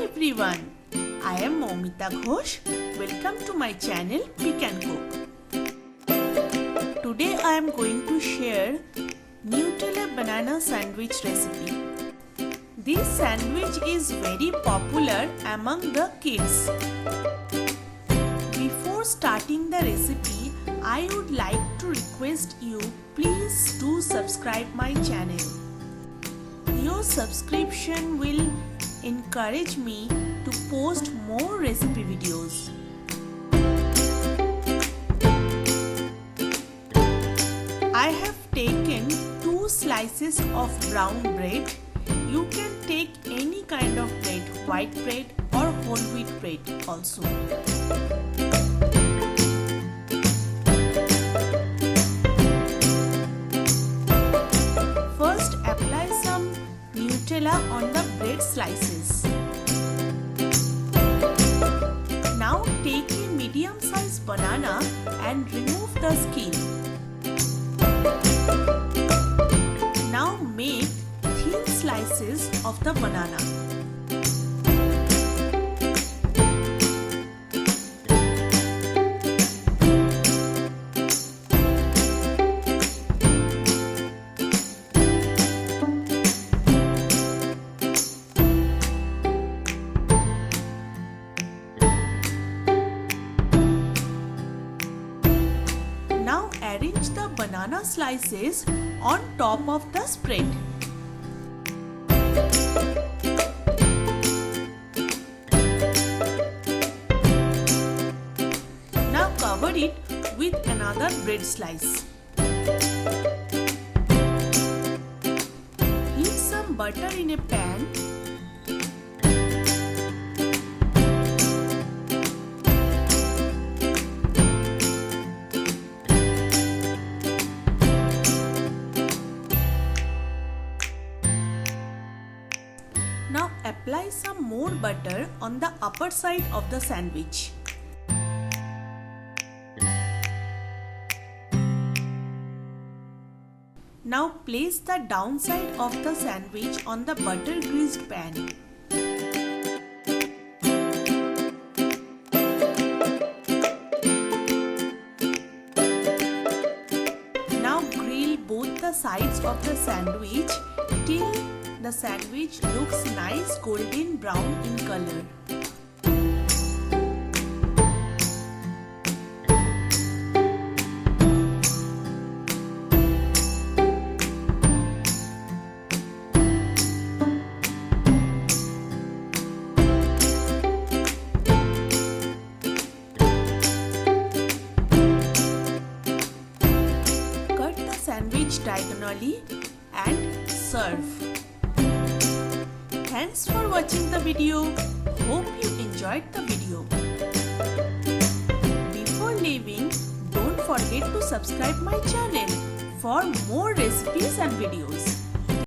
everyone, I am Momita Ghosh. Welcome to my channel Pick and Cook. Today I am going to share Nutella banana sandwich recipe. This sandwich is very popular among the kids. Before starting the recipe, I would like to request you please do subscribe my channel. Your subscription will encourage me to post more recipe videos. I have taken 2 slices of brown bread. You can take any kind of bread, white bread or whole wheat bread also. First, apply some Nutella on the bread slices. Now take a medium-sized banana and remove the skin. Now make thin slices of the banana. Now arrange the banana slices on top of the spread. Now cover it with another bread slice. Heat some butter in a pan. Now apply some more butter on the upper side of the sandwich. Now place the downside of the sandwich on the butter greased pan. Now grill both the sides of the sandwich till the sandwich looks nice golden brown in color. Cut the sandwich diagonally and serve. Thanks for watching the video. Hope you enjoyed the video. Before leaving, don't forget to subscribe my channel for more recipes and videos.